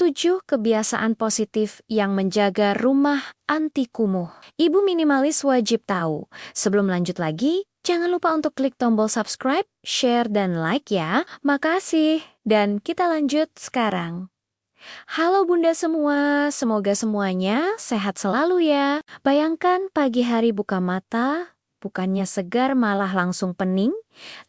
7 kebiasaan positif yang menjaga rumah anti kumuh. Ibu minimalis wajib tahu. Sebelum lanjut lagi, jangan lupa untuk klik tombol subscribe, share, dan like ya. Makasih. Dan kita lanjut sekarang. Halo Bunda semua, semoga semuanya sehat selalu ya. Bayangkan pagi hari buka mata, bukannya segar malah langsung pening.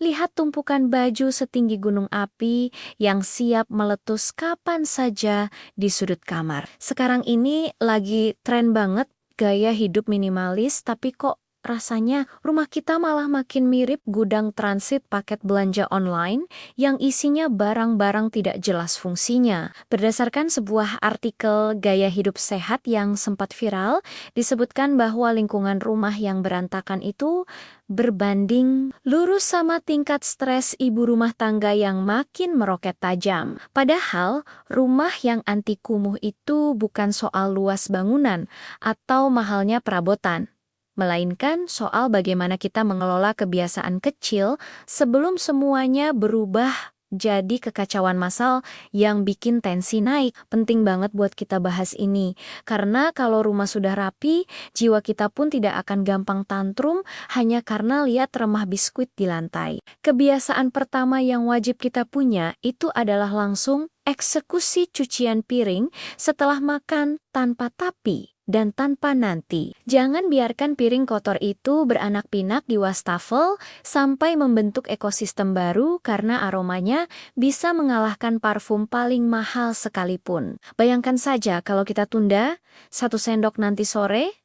Lihat tumpukan baju setinggi gunung api yang siap meletus kapan saja di sudut kamar. Sekarang ini lagi tren banget gaya hidup minimalis, tapi kok rasanya rumah kita malah makin mirip gudang transit paket belanja online yang isinya barang-barang tidak jelas fungsinya. Berdasarkan sebuah artikel gaya hidup sehat yang sempat viral, disebutkan bahwa lingkungan rumah yang berantakan itu berbanding lurus sama tingkat stres ibu rumah tangga yang makin meroket tajam. Padahal, rumah yang anti kumuh itu bukan soal luas bangunan atau mahalnya perabotan, melainkan soal bagaimana kita mengelola kebiasaan kecil sebelum semuanya berubah jadi kekacauan massal yang bikin tensi naik. Penting banget buat kita bahas ini, karena kalau rumah sudah rapi, jiwa kita pun tidak akan gampang tantrum hanya karena lihat remah biskuit di lantai. Kebiasaan pertama yang wajib kita punya itu adalah langsung eksekusi cucian piring setelah makan tanpa tapi dan tanpa nanti. Jangan biarkan piring kotor itu beranak pinak di wastafel sampai membentuk ekosistem baru karena aromanya bisa mengalahkan parfum paling mahal sekalipun. Bayangkan saja kalau kita tunda 1 sendok nanti sore,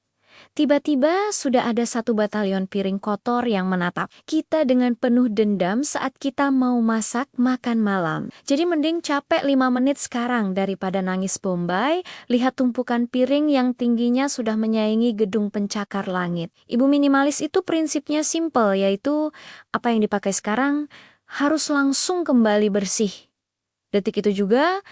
tiba-tiba sudah ada 1 batalion piring kotor yang menatap kita dengan penuh dendam saat kita mau masak makan malam. Jadi mending capek 5 menit sekarang daripada nangis Bombay, lihat tumpukan piring yang tingginya sudah menyaingi gedung pencakar langit. Ibu minimalis itu prinsipnya simple, yaitu apa yang dipakai sekarang harus langsung kembali bersih. Detik itu juga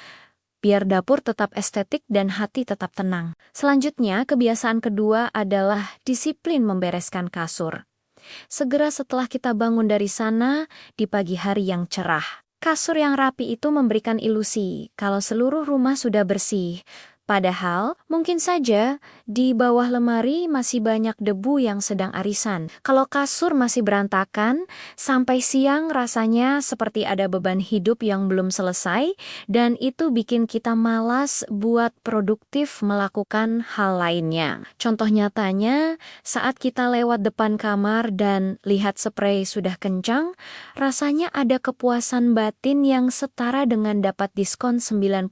biar dapur tetap estetik dan hati tetap tenang. Selanjutnya, kebiasaan kedua adalah disiplin membereskan kasur. Segera setelah kita bangun dari sana, di pagi hari yang cerah. Kasur yang rapi itu memberikan ilusi kalau seluruh rumah sudah bersih. Padahal, mungkin saja di bawah lemari masih banyak debu yang sedang arisan. Kalau kasur masih berantakan, sampai siang rasanya seperti ada beban hidup yang belum selesai, dan itu bikin kita malas buat produktif melakukan hal lainnya. Contoh nyatanya, saat kita lewat depan kamar dan lihat sprei sudah kencang, rasanya ada kepuasan batin yang setara dengan dapat diskon 90%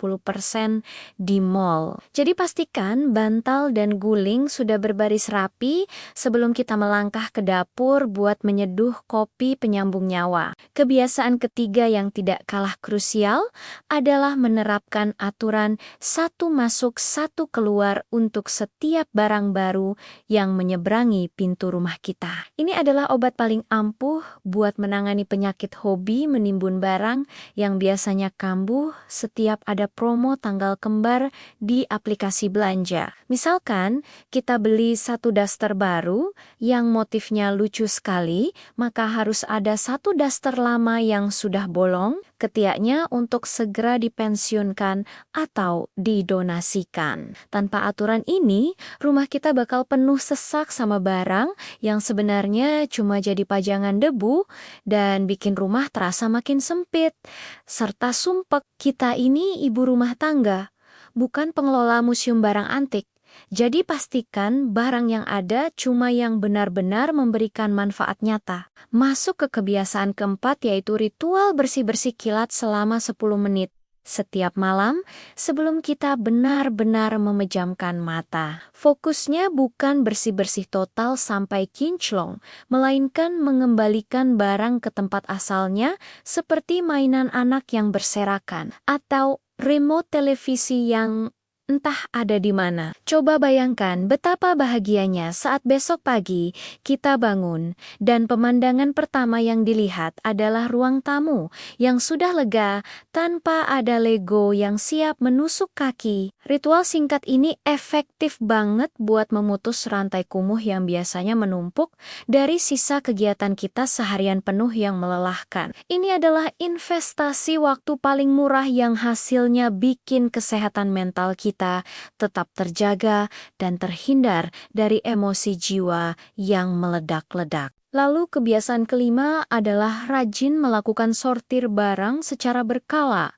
di mall. Jadi pastikan bantal dan guling sudah berbaris rapi sebelum kita melangkah ke dapur buat menyeduh kopi penyambung nyawa. Kebiasaan ketiga yang tidak kalah krusial adalah menerapkan aturan 1 masuk 1 keluar untuk setiap barang baru yang menyeberangi pintu rumah kita. Ini adalah obat paling ampuh buat menangani penyakit hobi menimbun barang yang biasanya kambuh setiap ada promo tanggal kembar di aplikasi belanja. Misalkan kita beli 1 daster baru yang motifnya lucu sekali, maka harus ada 1 daster lama yang sudah bolong, ketiaknya untuk segera dipensiunkan atau didonasikan. Tanpa aturan ini, rumah kita bakal penuh sesak sama barang yang sebenarnya cuma jadi pajangan debu dan bikin rumah terasa makin sempit. Serta sumpek, kita ini ibu rumah tangga, bukan pengelola museum barang antik. Jadi pastikan barang yang ada cuma yang benar-benar memberikan manfaat nyata. Masuk ke kebiasaan keempat, yaitu ritual bersih-bersih kilat selama 10 menit setiap malam sebelum kita benar-benar memejamkan mata. Fokusnya bukan bersih-bersih total sampai kinclong, melainkan mengembalikan barang ke tempat asalnya seperti mainan anak yang berserakan atau remote televisi yang entah ada di mana. Coba bayangkan betapa bahagianya saat besok pagi kita bangun dan pemandangan pertama yang dilihat adalah ruang tamu yang sudah lega tanpa ada Lego yang siap menusuk kaki. Ritual singkat ini efektif banget buat memutus rantai kumuh yang biasanya menumpuk dari sisa kegiatan kita seharian penuh yang melelahkan. Ini adalah investasi waktu paling murah yang hasilnya bikin kesehatan mental kita tetap terjaga dan terhindar dari emosi jiwa yang meledak-ledak. Lalu kebiasaan kelima adalah rajin melakukan sortir barang secara berkala,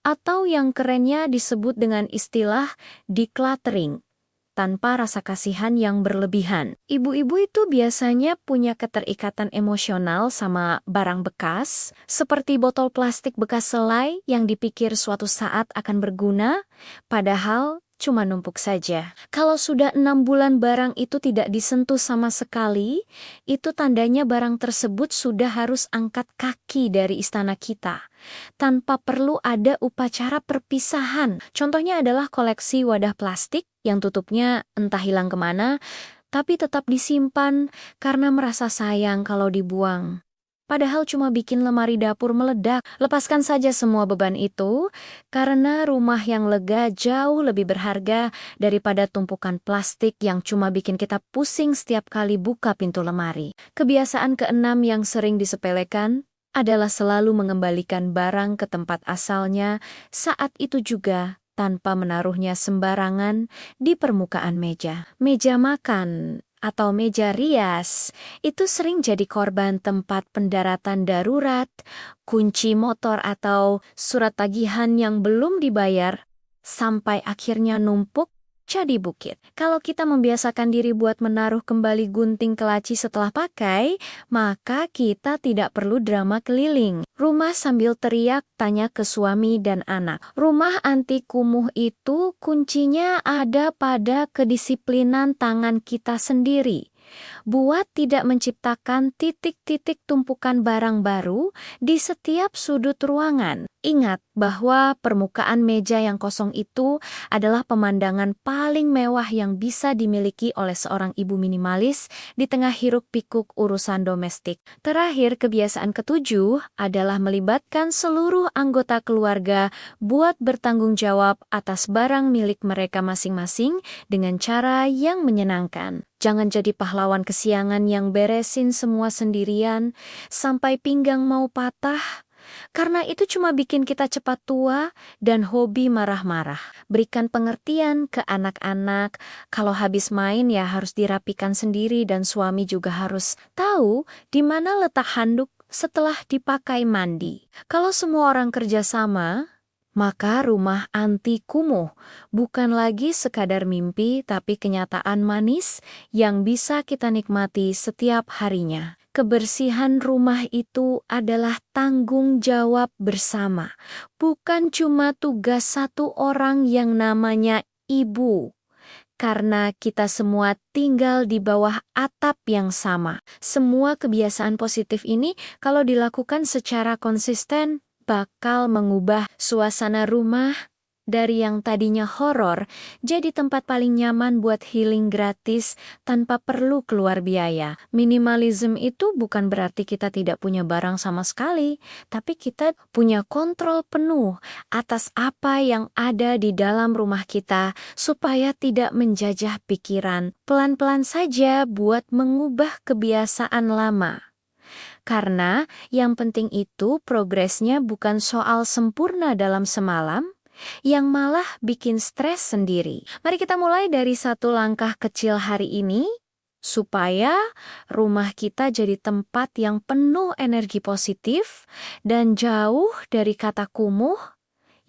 atau yang kerennya disebut dengan istilah decluttering, tanpa rasa kasihan yang berlebihan. Ibu-ibu itu biasanya punya keterikatan emosional sama barang bekas, seperti botol plastik bekas selai yang dipikir suatu saat akan berguna, padahal cuma numpuk saja. Kalau sudah 6 bulan barang itu tidak disentuh sama sekali, itu tandanya barang tersebut sudah harus angkat kaki dari istana kita, tanpa perlu ada upacara perpisahan. Contohnya adalah koleksi wadah plastik yang tutupnya entah hilang kemana, tapi tetap disimpan karena merasa sayang kalau dibuang. Padahal cuma bikin lemari dapur meledak. Lepaskan saja semua beban itu, karena rumah yang lega jauh lebih berharga daripada tumpukan plastik yang cuma bikin kita pusing setiap kali buka pintu lemari. Kebiasaan keenam yang sering disepelekan adalah selalu mengembalikan barang ke tempat asalnya saat itu juga, tanpa menaruhnya sembarangan di permukaan meja. Meja makan atau meja rias itu sering jadi korban tempat pendaratan darurat, kunci motor atau surat tagihan yang belum dibayar, sampai akhirnya numpuk jadi bukit. Kalau kita membiasakan diri buat menaruh kembali gunting ke laci setelah pakai, maka kita tidak perlu drama keliling rumah sambil teriak tanya ke suami dan anak. Rumah anti kumuh itu kuncinya ada pada kedisiplinan tangan kita sendiri. Buat tidak menciptakan titik-titik tumpukan barang baru di setiap sudut ruangan. Ingat bahwa permukaan meja yang kosong itu adalah pemandangan paling mewah yang bisa dimiliki oleh seorang ibu minimalis di tengah hiruk-pikuk urusan domestik. Terakhir, kebiasaan ketujuh adalah melibatkan seluruh anggota keluarga buat bertanggung jawab atas barang milik mereka masing-masing dengan cara yang menyenangkan. Jangan jadi pahlawan kesiangan yang beresin semua sendirian sampai pinggang mau patah, karena itu cuma bikin kita cepat tua dan hobi marah-marah. Berikan pengertian ke anak-anak, kalau habis main ya harus dirapikan sendiri dan suami juga harus tahu di mana letak handuk setelah dipakai mandi. Kalau semua orang kerja sama, maka rumah anti kumuh bukan lagi sekadar mimpi tapi kenyataan manis yang bisa kita nikmati setiap harinya. Kebersihan rumah itu adalah tanggung jawab bersama, bukan cuma tugas satu orang yang namanya ibu. Karena kita semua tinggal di bawah atap yang sama. Semua kebiasaan positif ini kalau dilakukan secara konsisten bakal mengubah suasana rumah dari yang tadinya horor jadi tempat paling nyaman buat healing gratis tanpa perlu keluar biaya. Minimalism itu bukan berarti kita tidak punya barang sama sekali, tapi kita punya kontrol penuh atas apa yang ada di dalam rumah kita supaya tidak menjajah pikiran. Pelan-pelan saja buat mengubah kebiasaan lama. Karena yang penting itu progresnya bukan soal sempurna dalam semalam, yang malah bikin stres sendiri. Mari kita mulai dari satu langkah kecil hari ini, supaya rumah kita jadi tempat yang penuh energi positif dan jauh dari kata kumuh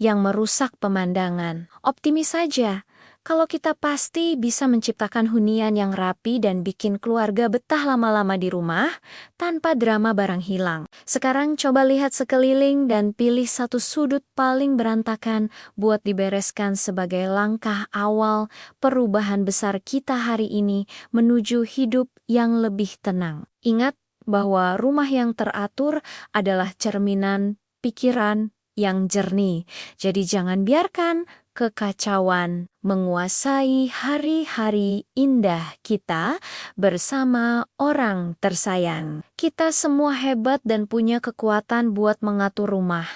yang merusak pemandangan. Optimis saja. Kalau kita pasti bisa menciptakan hunian yang rapi dan bikin keluarga betah lama-lama di rumah tanpa drama barang hilang. Sekarang coba lihat sekeliling dan pilih satu sudut paling berantakan buat dibereskan sebagai langkah awal perubahan besar kita hari ini menuju hidup yang lebih tenang. Ingat bahwa rumah yang teratur adalah cerminan pikiran yang jernih. Jadi jangan biarkan kekacauan menguasai hari-hari indah kita bersama orang tersayang. Kita semua hebat dan punya kekuatan buat mengatur rumah.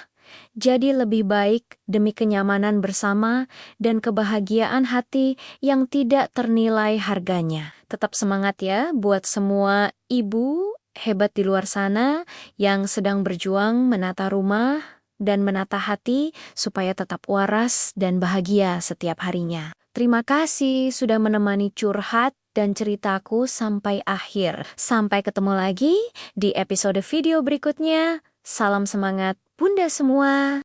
Jadi lebih baik demi kenyamanan bersama dan kebahagiaan hati yang tidak ternilai harganya. Tetap semangat ya buat semua ibu hebat di luar sana yang sedang berjuang menata rumah dan menata hati supaya tetap waras dan bahagia setiap harinya. Terima kasih sudah menemani curhat dan ceritaku sampai akhir. Sampai ketemu lagi di episode video berikutnya. Salam semangat Bunda semua.